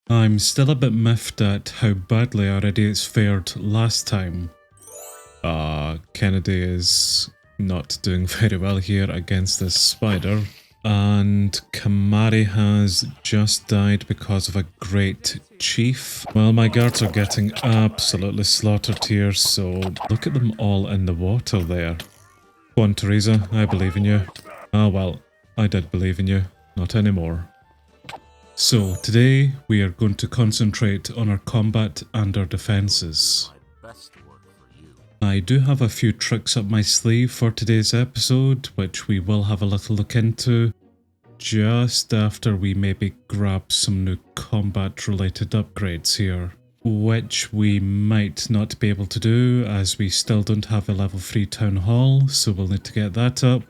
I'm still a bit miffed at how badly our idiots fared last time. Kennedy is not doing very well here against this spider. And Kamari has just died because of a great chief. Well, my guards are getting absolutely slaughtered here, so look at them all in the water there. Go on, Teresa, I believe in you. Ah, well, I did believe in you. Not anymore. So, today we are going to concentrate on our combat and our defences. I do have a few tricks up my sleeve for today's episode, which we will have a little look into just after we maybe grab some new combat related upgrades here, which we might not be able to do as we still don't have a level 3 town hall, so we'll need to get that up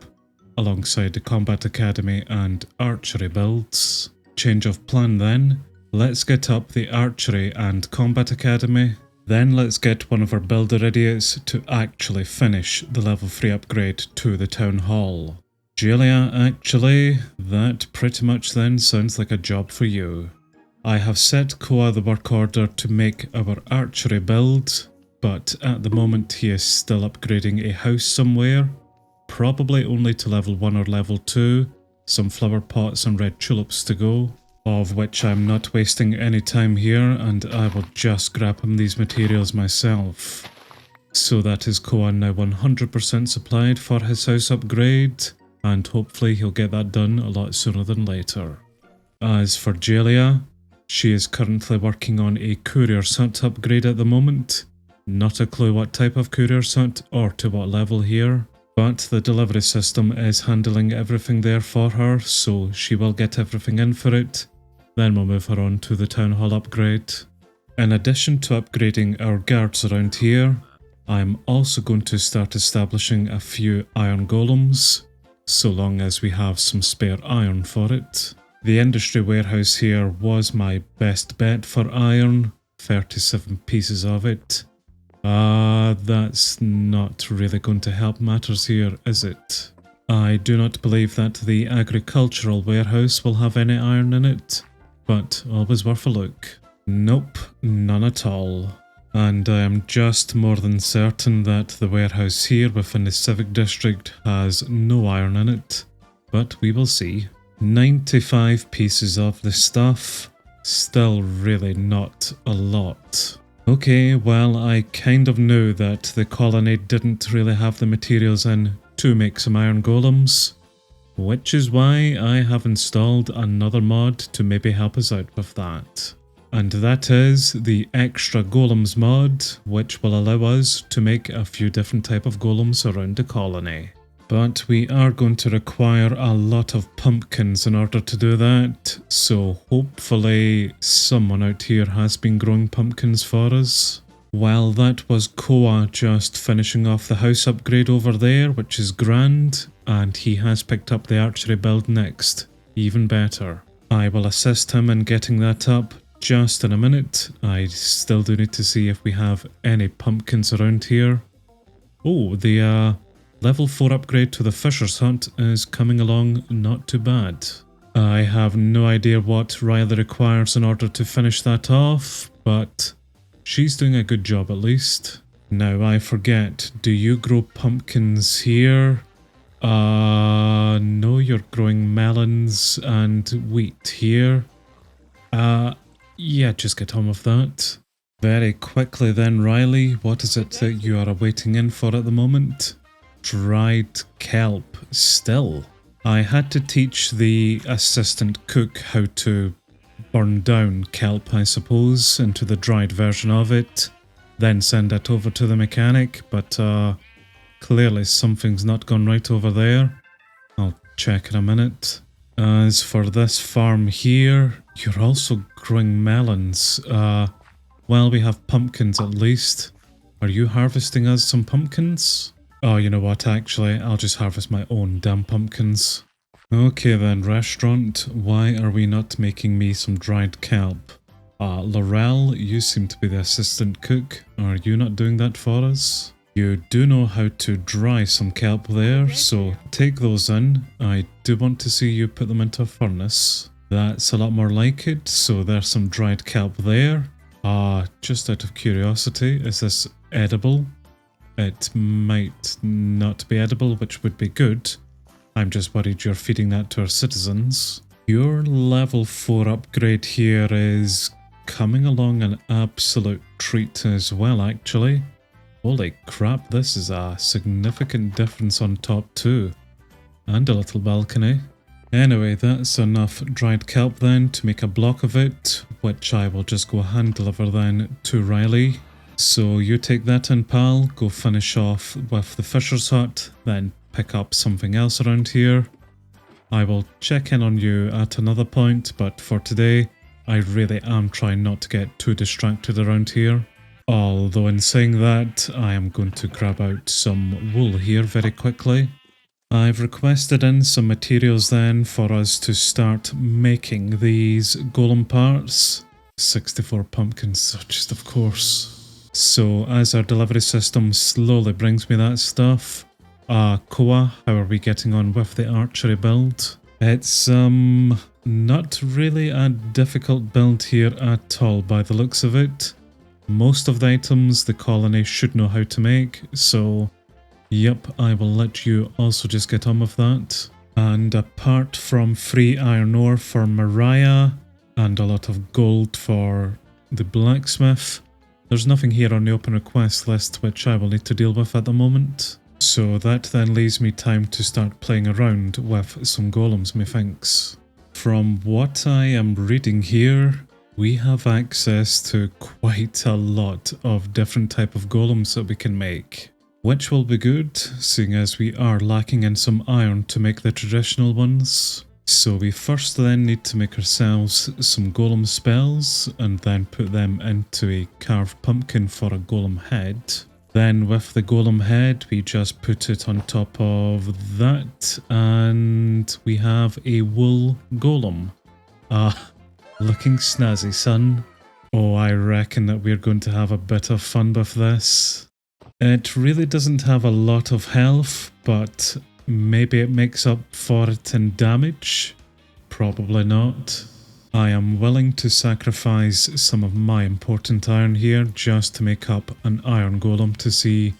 alongside the combat academy and archery builds. Change of plan then. Let's get up the archery and combat academy. Then let's get one of our builder idiots to actually finish the level 3 upgrade to the town hall. Julia, actually, that pretty much then sounds like a job for you. I have set Koa the work order to make our archery build, but at the moment he is still upgrading a house somewhere, probably only to level 1 or level 2, some flower pots and red tulips to go. Of which I'm not wasting any time here, and I will just grab him these materials myself. So that is Koan now 100% supplied for his house upgrade, and hopefully he'll get that done a lot sooner than later. As for Jalia, she is currently working on a courier hut upgrade at the moment. Not a clue what type of courier hut or to what level here, but the delivery system is handling everything there for her, so she will get everything in for it. Then we'll move her on to the town hall upgrade. In addition to upgrading our guards around here, I'm also going to start establishing a few iron golems, so long as we have some spare iron for it. The industry warehouse here was my best bet for iron, 37 pieces of it. That's not really going to help matters here, is it? I do not believe that the agricultural warehouse will have any iron in it, but always worth a look. Nope, none at all. And I am just more than certain that the warehouse here within the civic district has no iron in it, but we will see. 95 pieces of the stuff, still really not a lot. Okay, well, I kind of knew that the colony didn't really have the materials in to make some iron golems, which is why I have installed another mod to maybe help us out with that. And that is the extra golems mod, which will allow us to make a few different type of golems around the colony. But we are going to require a lot of pumpkins in order to do that, so hopefully someone out here has been growing pumpkins for us. Well, that was Koa just finishing off the house upgrade over there, which is grand, and he has picked up the archery build next. Even better. I will assist him in getting that up just in a minute. I still do need to see if we have any pumpkins around here. Oh, the level 4 upgrade to the Fisher's Hut is coming along not too bad. I have no idea what Riley requires in order to finish that off, but she's doing a good job at least. Now I forget, do you grow pumpkins here? No, you're growing melons and wheat here. Yeah, just get on with that. Very quickly then, Riley, what is it that you are awaiting in for at the moment? Dried kelp, still. I had to teach the assistant cook how to burn down kelp, I suppose, into the dried version of it, then send it over to the mechanic, but clearly something's not gone right over there. I'll check in a minute. As for this farm here, you're also growing melons. Well, we have pumpkins at least. Are you harvesting us some pumpkins? Oh, you know what, actually, I'll just harvest my own damn pumpkins. Okay then, restaurant, why are we not making me some dried kelp? Laurel, you seem to be the assistant cook. Are you not doing that for us? You do know how to dry some kelp there, so take those in. I do want to see you put them into a furnace. That's a lot more like it, so there's some dried kelp there. Just out of curiosity, is this edible? It might not be edible, which would be good. I'm just worried you're feeding that to our citizens. Your level 4 upgrade here is coming along an absolute treat as well, actually. Holy crap, this is a significant difference on top too. And a little balcony. Anyway, that's enough dried kelp then to make a block of it, which I will just go hand deliver then to Riley. So you take that in, pal, go finish off with the fisher's hut, then pick up something else around here. I will check in on you at another point, but for today, I really am trying not to get too distracted around here. Although in saying that, I am going to grab out some wool here very quickly. I've requested in some materials then for us to start making these golem parts. 64 pumpkins, so just of course. So as our delivery system slowly brings me that stuff. Koa, how are we getting on with the archery build? It's not really a difficult build here at all by the looks of it. Most of the items the colony should know how to make, so yep, I will let you also just get on with that. And apart from free iron ore for Mariah and a lot of gold for the blacksmith, there's nothing here on the open request list which I will need to deal with at the moment. So that then leaves me time to start playing around with some golems, methinks. From what I am reading here, we have access to quite a lot of different type of golems that we can make. Which will be good, seeing as we are lacking in some iron to make the traditional ones. So we first then need to make ourselves some golem spells, and then put them into a carved pumpkin for a golem head. Then with the golem head, we just put it on top of that, and we have a wool golem. Looking snazzy, son. Oh, I reckon that we're going to have a bit of fun with this. It really doesn't have a lot of health, but maybe it makes up for it in damage. Probably not. I am willing to sacrifice some of my important iron here just to make up an iron golem to see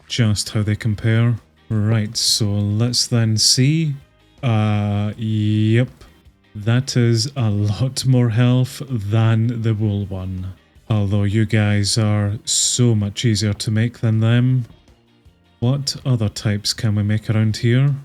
just how they compare. Right, so let's then see. Yep. That is a lot more health than the wool one. Although you guys are so much easier to make than them. What other types can we make around here?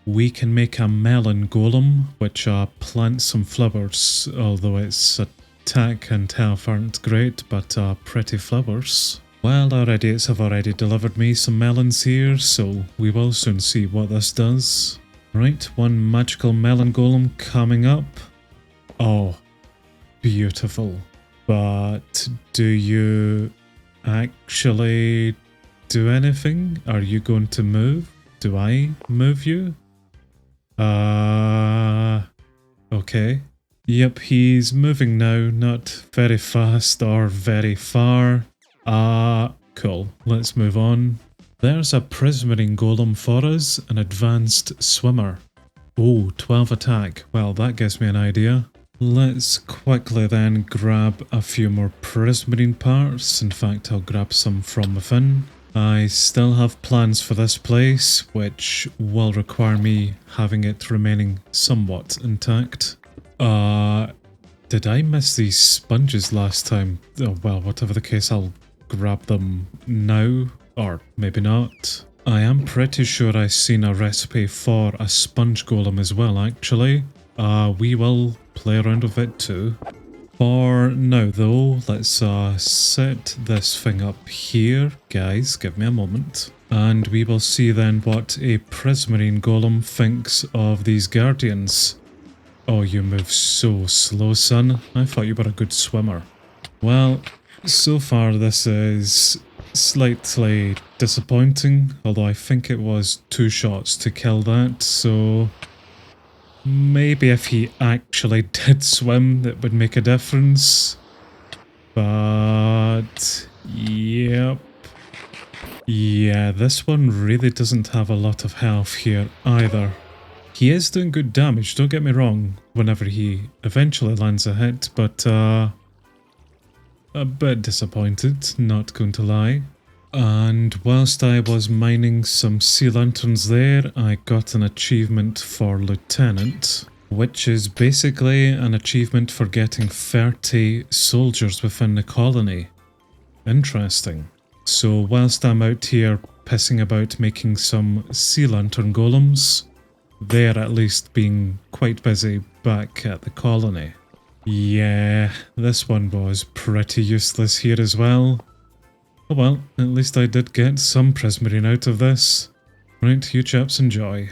We can make a melon golem, which plants some flowers, although its attack and health aren't great, but pretty flowers. Well, our idiots have already delivered me some melons here, so we will soon see what this does. Right, one magical melon golem coming up. Oh, beautiful. But do you actually do anything? Are you going to move? Do I move you? Okay. Yep, he's moving now, not very fast or very far. Cool. Let's move on. There's a prismarine golem for us, an advanced swimmer. Oh, 12 attack. Well, that gives me an idea. Let's quickly then grab a few more prismarine parts. In fact, I'll grab some from within. I still have plans for this place, which will require me having it remaining somewhat intact. Did I miss these sponges last time? Oh, well, whatever the case, I'll grab them now, or maybe not. I am pretty sure I've seen a recipe for a sponge golem as well, actually. We will play around with it too. For now though, let's set this thing up here. Guys, give me a moment. And we will see then what a prismarine golem thinks of these guardians. Oh, you move so slow, son. I thought you were a good swimmer. Well, so far this is slightly disappointing, although I think it was 2 shots to kill that, so maybe if he actually did swim, that would make a difference. But yep. Yeah, this one really doesn't have a lot of health here either. He is doing good damage, don't get me wrong, whenever he eventually lands a hit, but a bit disappointed, not going to lie. And whilst I was mining some sea lanterns there, I got an achievement for Lieutenant, which is basically an achievement for getting 30 soldiers within the colony. Interesting. So whilst I'm out here pissing about making some sea lantern golems, they're at least being quite busy back at the colony. Yeah, this one was pretty useless here as well. Oh well, at least I did get some prismarine out of this. Right, you chaps enjoy.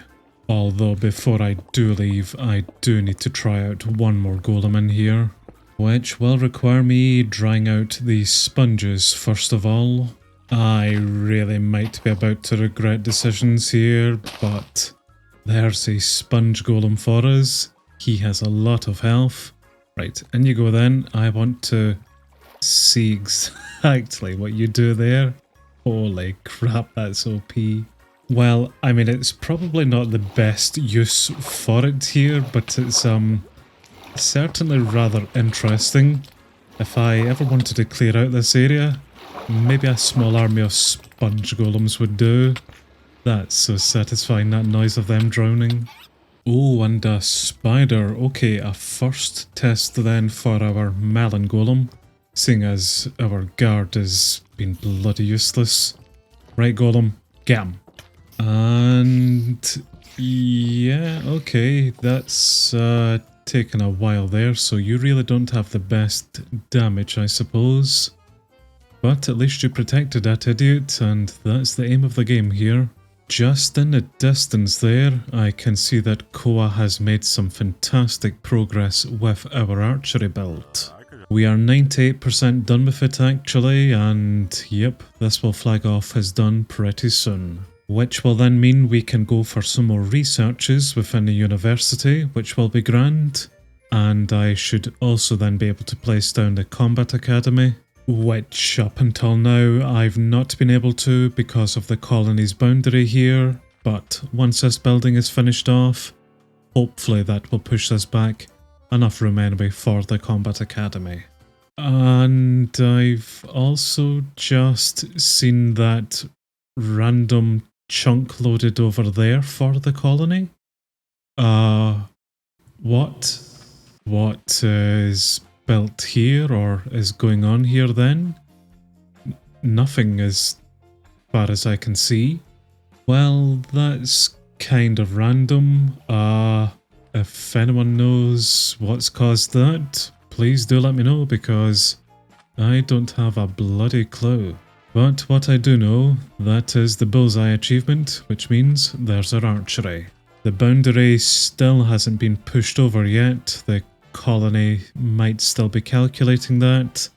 Although before I do leave, I do need to try out one more golem in here, which will require me drying out the sponges first of all. I really might be about to regret decisions here, but there's a sponge golem for us. He has a lot of health. Right, in you go then. I want to see exactly what you do there. Holy crap, that's OP. Well, I mean, it's probably not the best use for it here, but it's certainly rather interesting. If I ever wanted to clear out this area, maybe a small army of sponge golems would do. That's so satisfying, that noise of them drowning. Oh, and a spider. Okay, a first test then for our melon golem, seeing as our guard has been bloody useless. Right, golem, get him. And yeah, okay, that's taken a while there, so you really don't have the best damage, I suppose. But at least you protected that idiot, and that's the aim of the game here. Just in the distance there, I can see that Koa has made some fantastic progress with our archery build. We are 98% done with it actually, and yep, this will flag off as done pretty soon. Which will then mean we can go for some more researches within the university, which will be grand. And I should also then be able to place down the combat academy, which up until now I've not been able to because of the colony's boundary here. But once this building is finished off, hopefully that will push us back enough room anyway for the combat academy. And I've also just seen that random chunk loaded over there for the colony. What? What is built here or is going on here then? Nothing as far as I can see. Well, that's kind of random. If anyone knows what's caused that, please do let me know because I don't have a bloody clue. But what I do know, that is the bullseye achievement, which means there's our archery. The boundary still hasn't been pushed over yet, the colony might still be calculating that.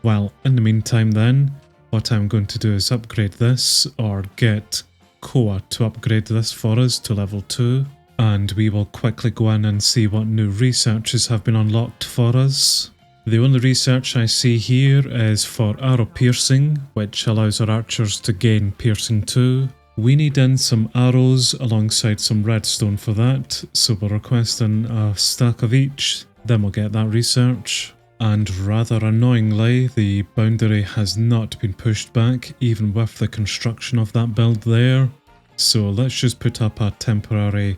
Well, in the meantime then, what I'm going to do is upgrade this, or get Koa to upgrade this for us to level 2, and we will quickly go in and see what new researches have been unlocked for us. The only research I see here is for arrow piercing, which allows our archers to gain piercing 2. We need in some arrows alongside some redstone for that, so we're requesting a stack of each, then we'll get that research. And rather annoyingly, the boundary has not been pushed back, even with the construction of that build there. So let's just put up a temporary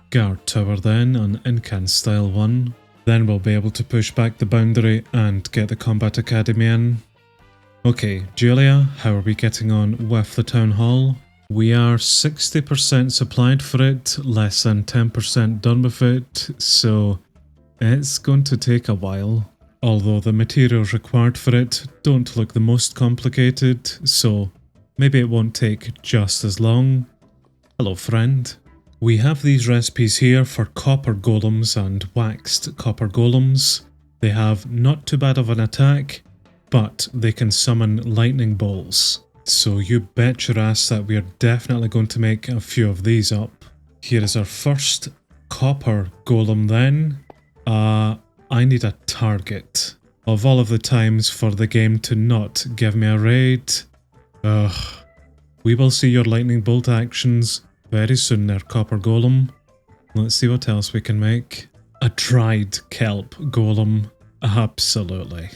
guard tower then, an Incan style one. Then we'll be able to push back the boundary and get the combat academy in. Okay, Julia, how are we getting on with the town hall? We are 60% supplied for it, less than 10% done with it, so it's going to take a while. Although the materials required for it don't look the most complicated, so maybe it won't take just as long. Hello friend. We have these recipes here for copper golems and waxed copper golems. They have not too bad of an attack, but they can summon lightning bolts. So you bet your ass that we are definitely going to make a few of these up. Here is our first copper golem then. I need a target. Of all of the times for the game to not give me a raid. Ugh. We will see your lightning bolt actions very soon there, copper golem. Let's see what else we can make. A dried kelp golem. Absolutely.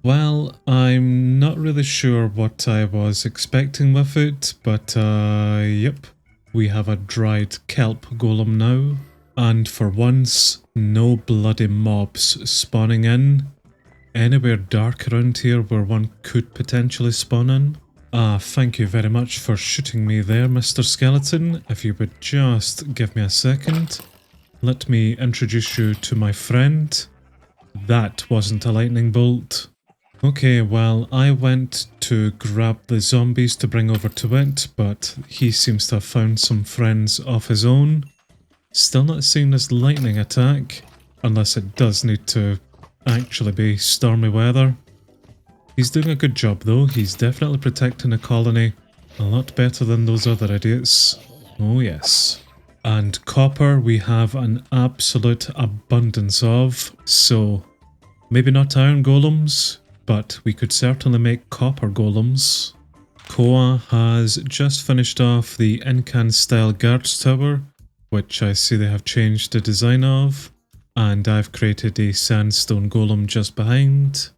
Well, I'm not really sure what I was expecting with it, but yep. We have a dried kelp golem now. And for once, no bloody mobs spawning in. Anywhere dark around here where one could potentially spawn in. Thank you very much for shooting me there, Mr. Skeleton. If you would just give me a second. Let me introduce you to my friend. That wasn't a lightning bolt. Okay, well, I went to grab the zombies to bring over to it, but he seems to have found some friends of his own. Still not seeing this lightning attack, unless it does need to actually be stormy weather. He's doing a good job though, he's definitely protecting the colony a lot better than those other idiots. Oh yes. And copper we have an absolute abundance of, so maybe not iron golems, but we could certainly make copper golems. Koa has just finished off the Incan style guards tower, which I see they have changed the design of, and I've created a sandstone golem just behind.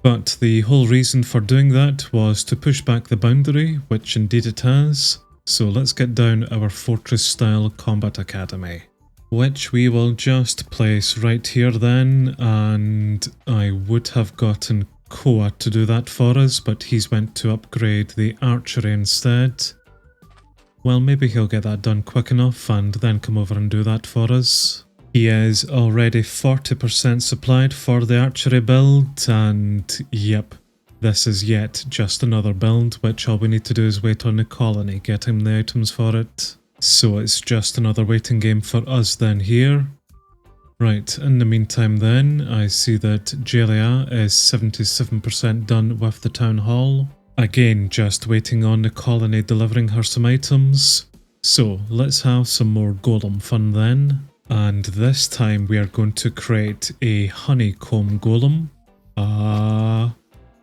But the whole reason for doing that was to push back the boundary, which indeed it has. So let's get down our fortress style combat academy, which we will just place right here then, and I would have gotten Koa to do that for us, but he's went to upgrade the archery instead. Well, maybe he'll get that done quick enough and then come over and do that for us. He is already 40% supplied for the archery build, and yep, this is yet just another build, which all we need to do is wait on the colony, get him the items for it. So it's just another waiting game for us then here. Right, in the meantime then, I see that Jelia is 77% done with the town hall. Again, just waiting on the colony delivering her some items. So let's have some more golem fun then. And this time we are going to create a honeycomb golem.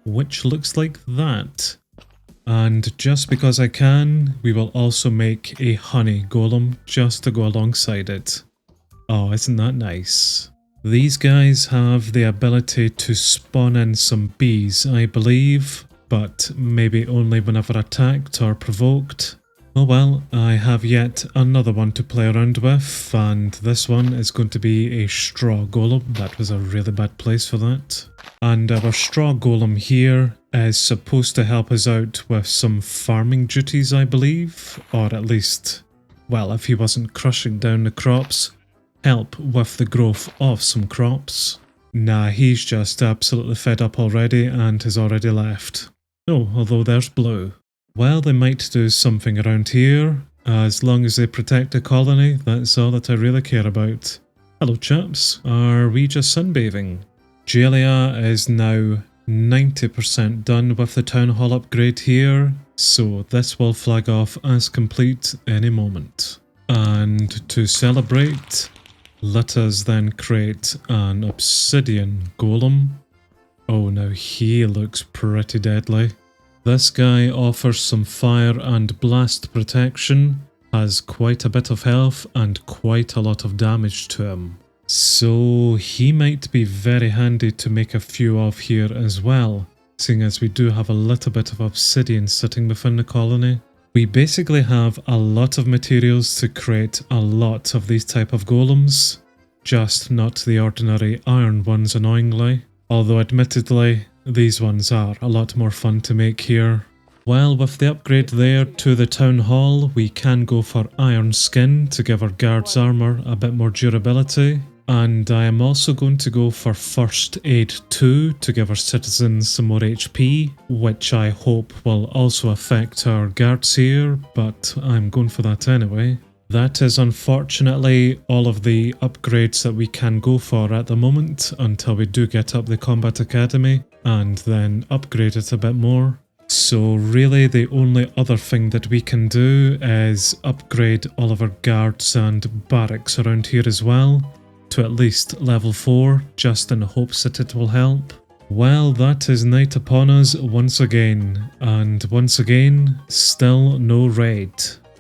Which looks like that. And just because I can, we will also make a honey golem just to go alongside it. Oh, isn't that nice? These guys have the ability to spawn in some bees, I believe, but maybe only whenever attacked or provoked. Oh well, I have yet another one to play around with, and this one is going to be a straw golem. That was a really bad place for that. And our straw golem here is supposed to help us out with some farming duties, I believe, or at least, well, if he wasn't crushing down the crops, help with the growth of some crops. Nah, he's just absolutely fed up already and has already left. Oh, although there's Blue. Well, they might do something around here. As long as they protect the colony, that's all that I really care about. Hello chaps, are we just sunbathing? Jelia is now 90% done with the town hall upgrade here, so this will flag off as complete any moment. And to celebrate, let us then create an obsidian golem. Oh, now he looks pretty deadly. This guy offers some fire and blast protection, has quite a bit of health and quite a lot of damage to him. So he might be very handy to make a few of here as well, seeing as we do have a little bit of obsidian sitting within the colony. We basically have a lot of materials to create a lot of these type of golems, just not the ordinary iron ones annoyingly, although admittedly these ones are a lot more fun to make here. Well, with the upgrade there to the town hall, we can go for iron skin to give our guards armor a bit more durability. And I am also going to go for first aid 2 to give our citizens some more HP, which I hope will also affect our guards here, but I'm going for that anyway. That is unfortunately all of the upgrades that we can go for at the moment until we do get up the combat academy and then upgrade it a bit more. So really the only other thing that we can do is upgrade all of our guards and barracks around here as well to at least level 4, just in hopes that it will help. Well, that is night upon us once again, and once again, still no raid.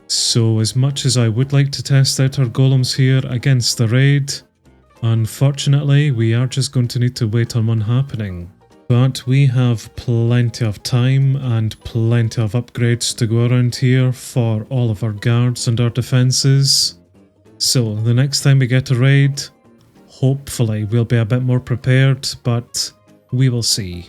So as much as I would like to test out our golems here against the raid, unfortunately we are just going to need to wait on one happening. But we have plenty of time and plenty of upgrades to go around here for all of our guards and our defences. So the next time we get a raid, hopefully we'll be a bit more prepared, but we will see.